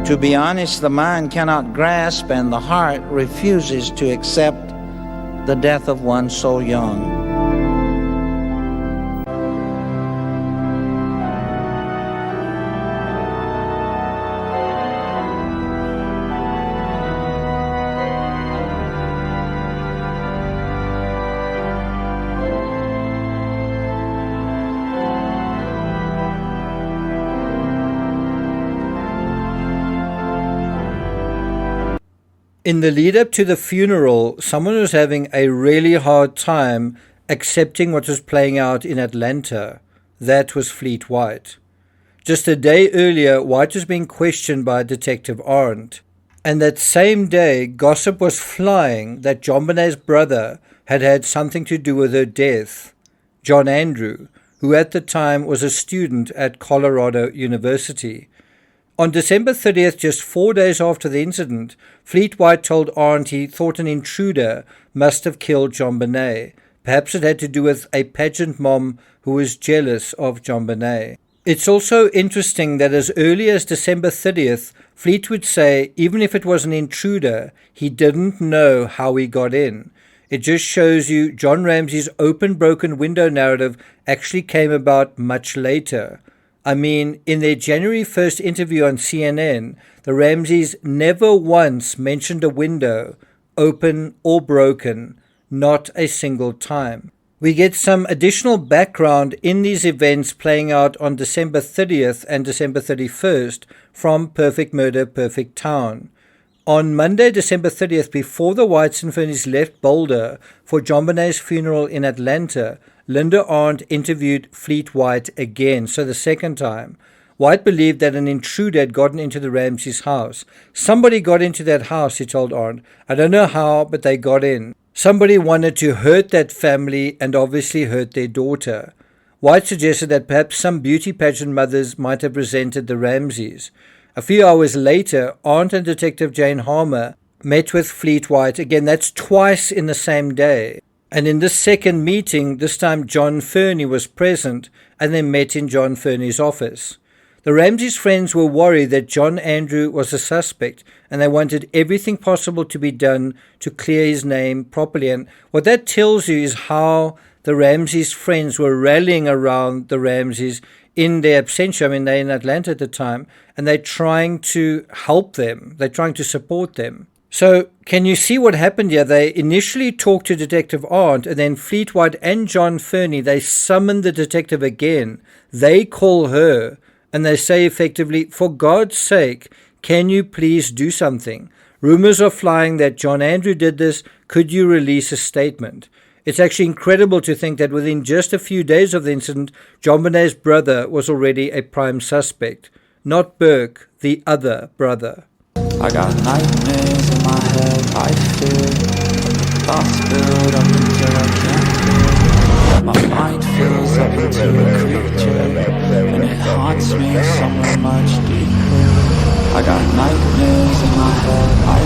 To be honest, the mind cannot grasp and the heart refuses to accept the death of one so young. In the lead up to the funeral, someone was having a really hard time accepting what was playing out in Atlanta. That was Fleet White. Just a day earlier, White was being questioned by Detective Arndt. And that same day, gossip was flying that JonBenet's brother had had something to do with her death. John Andrew, who at the time was a student at Colorado University. On December 30th, just 4 days after the incident, Fleet White told Arndt he thought an intruder must have killed JonBenet. Perhaps it had to do with a pageant mom who was jealous of JonBenet. It's also interesting that as early as December 30th, Fleet would say even if it was an intruder, he didn't know how he got in. It just shows you John Ramsey's open broken window narrative actually came about much later. I mean, in their January 1st interview on CNN, the Ramseys never once mentioned a window, open or broken, not a single time. We get some additional background in these events playing out on December 30th and December 31st from Perfect Murder, Perfect Town. On Monday, December 30th, before the Whites and Fernies left Boulder for JonBenet's funeral in Atlanta, Linda Arndt interviewed Fleet White again, so the second time. White believed that an intruder had gotten into the Ramseys' house. Somebody got into that house, he told Arndt. I don't know how, but they got in. Somebody wanted to hurt that family and obviously hurt their daughter. White suggested that perhaps some beauty pageant mothers might have resented the Ramseys. A few hours later, Arndt and Detective Jane Harmer met with Fleet White. Again, that's twice in the same day. And in this second meeting, this time John Fernie was present, and they met in John Fernie's office. The Ramseys' friends were worried that John Andrew was a suspect, and they wanted everything possible to be done to clear his name properly. And what that tells you is how the Ramseys' friends were rallying around the Ramseys in their absentia. I mean, they're in Atlanta at the time, and they're trying to help them. They're trying to support them. So can you see what happened here? They initially talked to Detective Arndt, and then Fleet White and John Fernie, they summoned the detective again. They call her, and they say effectively, for God's sake, can you please do something? Rumors are flying that John Andrew did this. Could you release a statement? It's actually incredible to think that within just a few days of the incident, JonBenet's brother was already a prime suspect. Not Burke, the other brother. I got nightmares in my head, I fear thoughts build up until I can't feel. My mind fills up into a creature, and it haunts me somewhere much deeper. I got nightmares in my head, I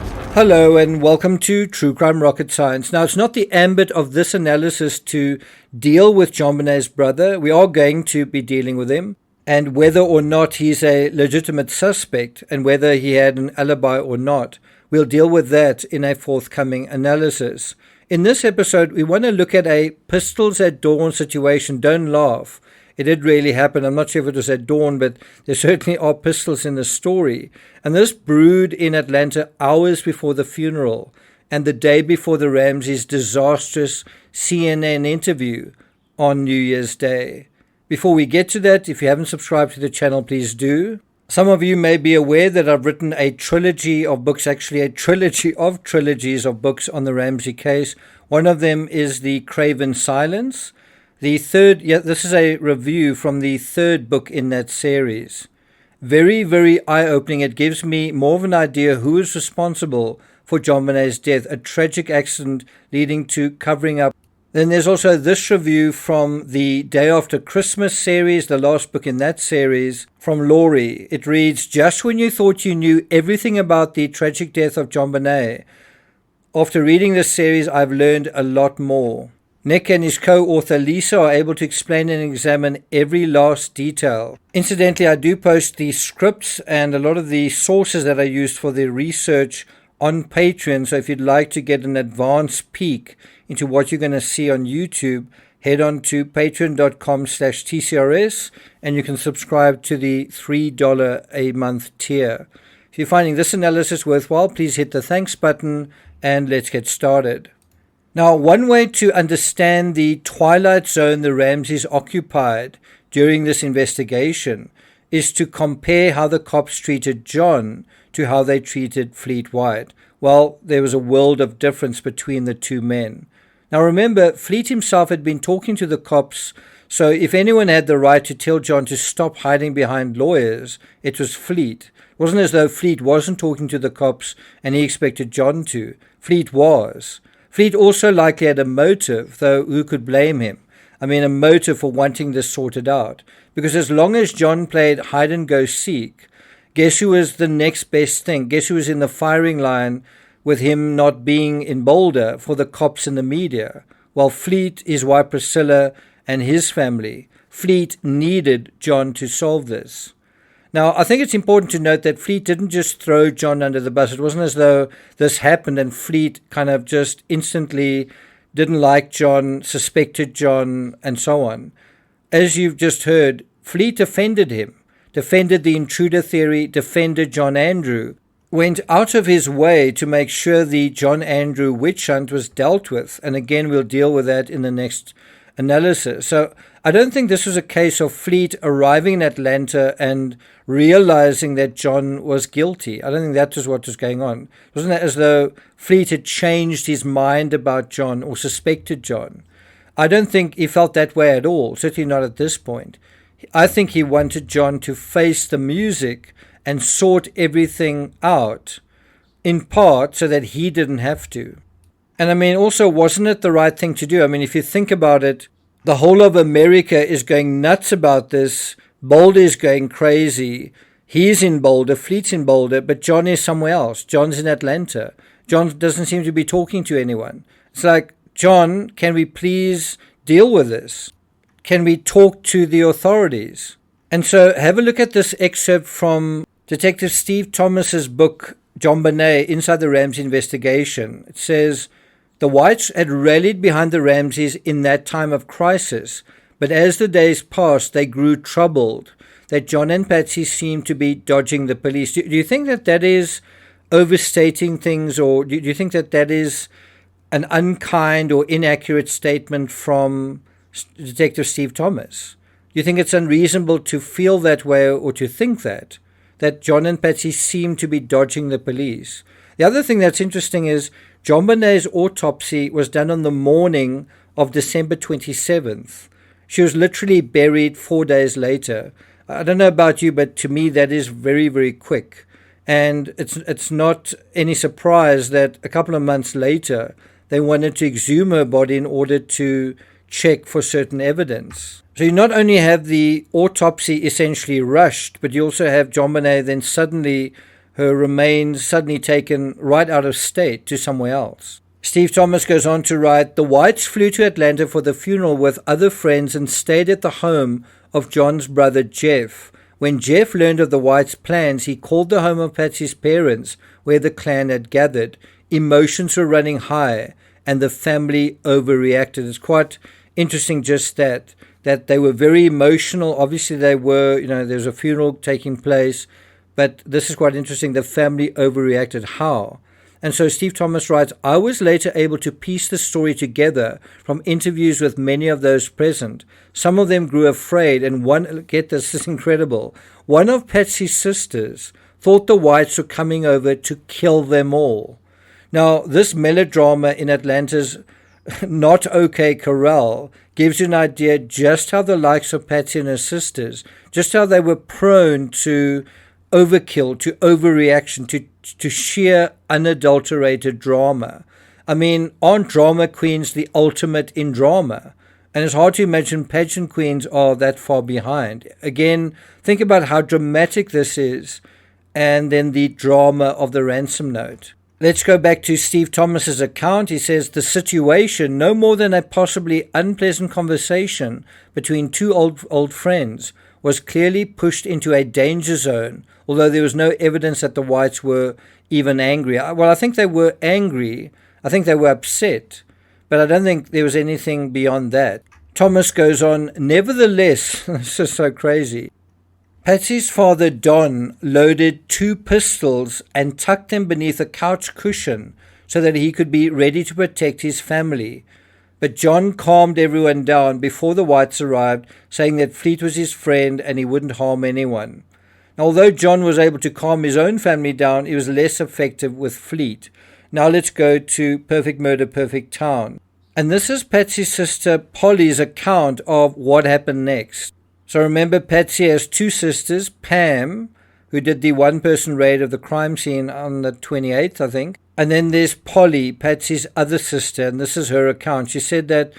fear. Hello and welcome to True Crime Rocket Science. Now, it's not the ambit of this analysis to deal with JonBenet's brother. We are going to be dealing with him, and whether or not he's a legitimate suspect and whether he had an alibi or not. We'll deal with that in a forthcoming analysis. In this episode, we want to look at a pistols at dawn situation. Don't laugh. It did really happen. I'm not sure if it was at dawn, but there certainly are pistols in the story. And this brewed in Atlanta hours before the funeral and the day before the Ramseys' disastrous CNN interview on New Year's Day. Before we get to that, if you haven't subscribed to the channel, please do. Some of you may be aware that I've written a trilogy of books, actually a trilogy of trilogies of books on the Ramsey case. One of them is the CRAVEN Silence. The third, this is a review from the third book in that series. Very, very eye-opening. It gives me more of an idea who is responsible for JonBenet's death, a tragic accident leading to covering up. Then there's also this review from the Day After Christmas series, the last book in that series, from Laurie. It reads, just when you thought you knew everything about the tragic death of JonBenet, after reading this series, I've learned a lot more. Nick and his co-author Lisa are able to explain and examine every last detail. Incidentally, I do post the scripts and a lot of the sources that I used for the research on Patreon, so if you'd like to get an advance peek into what you're going to see on YouTube, head on to patreon.com/TCRS and you can subscribe to the $3 a month tier. If you're finding this analysis worthwhile, please hit the thanks button and let's get started. Now, one way to understand the twilight zone the Ramseys occupied during this investigation is to compare how the cops treated John to how they treated Fleet White. Well, there was a world of difference between the two men. Now remember, Fleet himself had been talking to the cops, so if anyone had the right to tell John to stop hiding behind lawyers, it was Fleet. It wasn't as though Fleet wasn't talking to the cops and he expected John to. Fleet was. Fleet also likely had a motive, though who could blame him? I mean, a motive for wanting this sorted out. Because as long as John played hide and go seek, guess who was the next best thing? Guess who was in the firing line with him not being in Boulder for the cops and the media? Well, Fleet, his wife Priscilla, and his family. Fleet needed John to solve this. Now, I think it's important to note that Fleet didn't just throw John under the bus. It wasn't as though this happened and Fleet kind of just instantly didn't like John, suspected John, and so on. As you've just heard, Fleet defended him, defended the intruder theory, defended John Andrew, went out of his way to make sure the John Andrew witch hunt was dealt with. And again, we'll deal with that in the next analysis. So I don't think this was a case of Fleet arriving in Atlanta and realizing that John was guilty. I don't think that was what was going on. It wasn't as though Fleet had changed his mind about John or suspected John. I don't think he felt that way at all, certainly not at this point. I think he wanted John to face the music and sort everything out, in part so that he didn't have to. And I mean, also, wasn't it the right thing to do? I mean, if you think about it, the whole of America is going nuts about this. Boulder is going crazy. He's in Boulder, Fleet's in Boulder, but John is somewhere else. John's in Atlanta. John doesn't seem to be talking to anyone. It's like, John, can we please deal with this? Can we talk to the authorities? And so have a look at this excerpt from Detective Steve Thomas's book, JonBenet, Inside the Ramsey Investigation. It says, the Whites had rallied behind the Ramseys in that time of crisis, but as the days passed, they grew troubled, that John and Patsy seemed to be dodging the police. Do you think that that is overstating things, or do you think that that is an unkind or inaccurate statement from Detective Steve Thomas? Do you think it's unreasonable to feel that way or to think that John and Patsy seem to be dodging the police? The other thing that's interesting is JonBenet's autopsy was done on the morning of December 27th. She was literally buried 4 days later. I don't know about you, but to me that is very, very quick. And it's not any surprise that a couple of months later they wanted to exhume her body in order to check for certain evidence. So you not only have the autopsy essentially rushed, but you also have JonBenet then suddenly, her remains suddenly taken right out of state to somewhere else. Steve Thomas goes on to write, the Whites flew to Atlanta for the funeral with other friends and stayed at the home of John's brother Jeff. When Jeff learned of the Whites' plans, he called the home of Patsy's parents, where the clan had gathered. Emotions were running high, and the family overreacted. It's quite interesting just that they were very emotional. Obviously they were, there's a funeral taking place, but this is quite interesting. The family overreacted. How? And so Steve Thomas writes, I was later able to piece the story together from interviews with many of those present. Some of them grew afraid, and one, get this is incredible, one of Patsy's sisters thought the Whites were coming over to kill them all. Now, this melodrama in Atlanta's not okay Corral gives you an idea just how the likes of Patsy and her sisters, just how they were prone to overkill, to overreaction, to sheer unadulterated drama. I mean, aren't drama queens the ultimate in drama? And it's hard to imagine pageant queens are that far behind. Again, think about how dramatic this is, and then the drama of the ransom note. Let's go back to Steve Thomas's account. He says the situation, no more than a possibly unpleasant conversation between two old friends, was clearly pushed into a danger zone, although there was no evidence that the whites were even angry. Well, I think they were angry. I think they were upset, but I don't think there was anything beyond that. Thomas goes on, nevertheless, this is so crazy, Patsy's father, Don, loaded 2 pistols and tucked them beneath a couch cushion so that he could be ready to protect his family. But John calmed everyone down before the whites arrived, saying that Fleet was his friend and he wouldn't harm anyone. Now, although John was able to calm his own family down, he was less effective with Fleet. Now let's go to Perfect Murder, Perfect Town. And this is Patsy's sister Polly's account of what happened next. So remember, Patsy has 2 sisters, Pam, who did the one-person raid of the crime scene on the 28th, I think. And then there's Polly, Patsy's other sister, and this is her account. She said that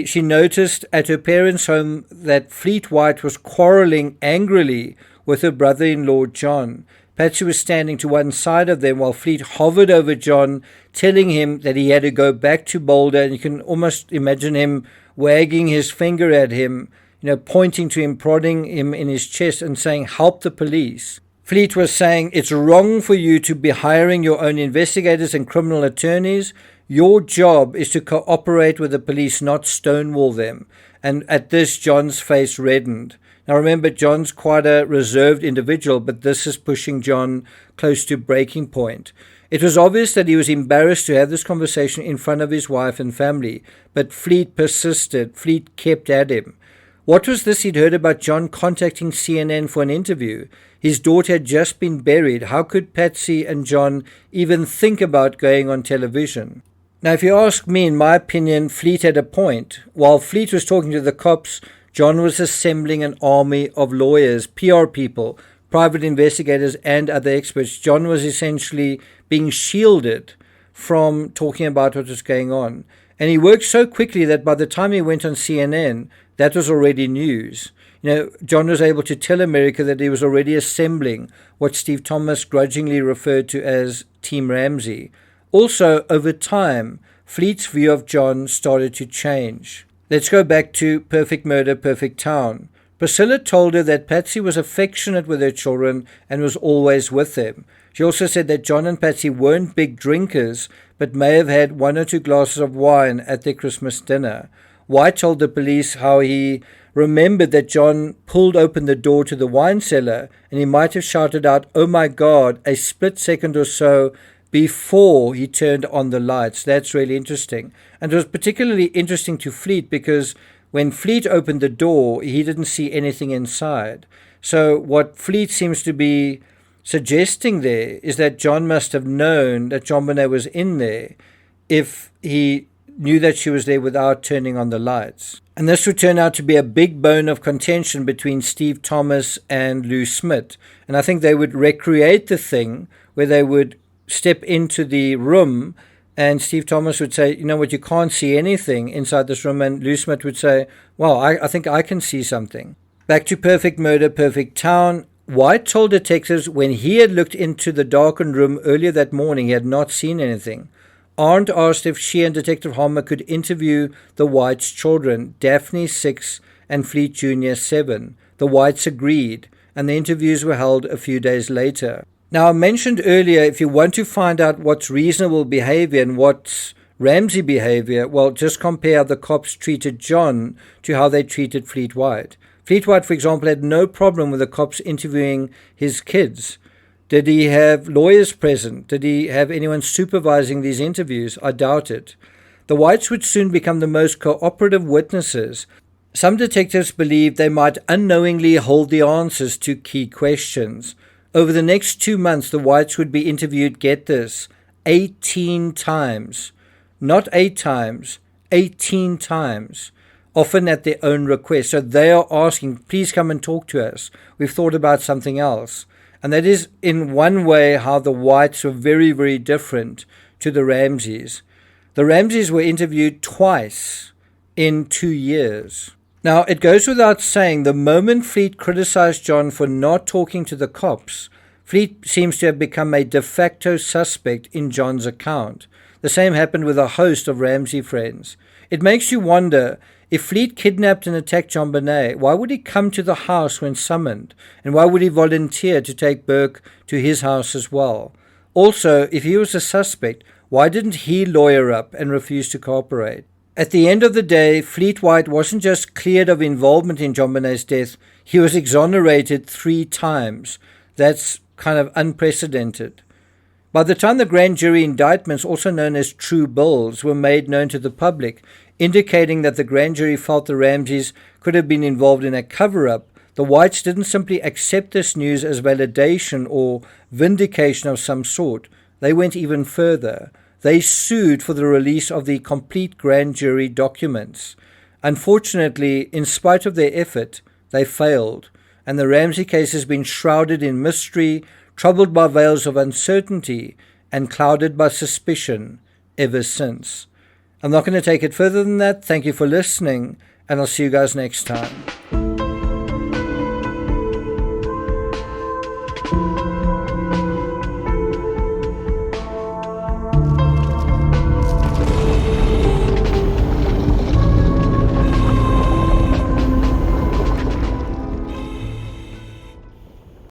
she noticed at her parents' home that Fleet White was quarreling angrily with her brother-in-law, John. Patsy was standing to one side of them while Fleet hovered over John, telling him that he had to go back to Boulder, and you can almost imagine him wagging his finger at him, pointing to him, prodding him in his chest and saying, help the police. Fleet was saying, it's wrong for you to be hiring your own investigators and criminal attorneys. Your job is to cooperate with the police, not stonewall them. And at this, John's face reddened. Now remember, John's quite a reserved individual, but this is pushing John close to breaking point. It was obvious that he was embarrassed to have this conversation in front of his wife and family, but Fleet persisted. Fleet kept at him. What was this he'd heard about John contacting CNN for an interview? His daughter had just been buried. How could Patsy and John even think about going on television? Now, if you ask me, in my opinion, Fleet had a point. While Fleet was talking to the cops, John was assembling an army of lawyers, PR people, private investigators, and other experts. John was essentially being shielded from talking about what was going on. And he worked so quickly that by the time he went on CNN, that was already news. John was able to tell America that he was already assembling what Steve Thomas grudgingly referred to as Team Ramsey. Also, over time, Fleet's view of John started to change. Let's go back to Perfect Murder, Perfect Town. Priscilla told her that Patsy was affectionate with her children and was always with them. She also said that John and Patsy weren't big drinkers, but may have had 1 or 2 glasses of wine at their Christmas dinner. White told the police how he remembered that John pulled open the door to the wine cellar and he might have shouted out, "Oh my God," a split second or so before he turned on the lights. That's really interesting. And it was particularly interesting to Fleet because when Fleet opened the door, he didn't see anything inside. So what Fleet seems to be suggesting there is that John must have known that JonBenet was in there if he knew that she was there without turning on the lights. And this would turn out to be a big bone of contention between Steve Thomas and Lou Smith. And I think they would recreate the thing where they would step into the room and Steve Thomas would say, you know what, you can't see anything inside this room. And Lou Smith would say, well, I think I can see something. Back to Perfect Murder, Perfect Town. White told detectives when he had looked into the darkened room earlier that morning, he had not seen anything. Arndt asked if she and Detective Harmer could interview the Whites' children, Daphne 6 and Fleet Jr. 7. The Whites agreed, and the interviews were held a few days later. Now, I mentioned earlier, if you want to find out what's reasonable behavior and what's Ramsey behavior, well, just compare how the cops treated John to how they treated Fleet White. Fleet White, for example, had no problem with the cops interviewing his kids. Did he have lawyers present? Did he have anyone supervising these interviews? I doubt it. The Whites would soon become the most cooperative witnesses. Some detectives believed they might unknowingly hold the answers to key questions. Over the next 2 months, the Whites would be interviewed, get this, 18 times. Not 8 times, 18 times. Often at their own request. So they are asking, please come and talk to us. We've thought about something else. And that is in one way how the Whites were very, very different to the Ramseys. The Ramseys were interviewed twice in 2 years. Now, it goes without saying, the moment Fleet criticized John for not talking to the cops, Fleet seems to have become a de facto suspect in John's account. The same happened with a host of Ramsey friends. It makes you wonder, if Fleet kidnapped and attacked JonBenet, why would he come to the house when summoned? And why would he volunteer to take Burke to his house as well? Also, if he was a suspect, why didn't he lawyer up and refuse to cooperate? At the end of the day, Fleet White wasn't just cleared of involvement in JonBenet's death, he was exonerated 3 times. That's kind of unprecedented. By the time the grand jury indictments, also known as true bills, were made known to the public, indicating that the grand jury felt the Ramseys could have been involved in a cover-up, the Whites didn't simply accept this news as validation or vindication of some sort. They went even further. They sued for the release of the complete grand jury documents. Unfortunately, in spite of their effort, they failed, and the Ramsey case has been shrouded in mystery, troubled by veils of uncertainty, and clouded by suspicion ever since. I'm not going to take it further than that. Thank you for listening, and I'll see you guys next time.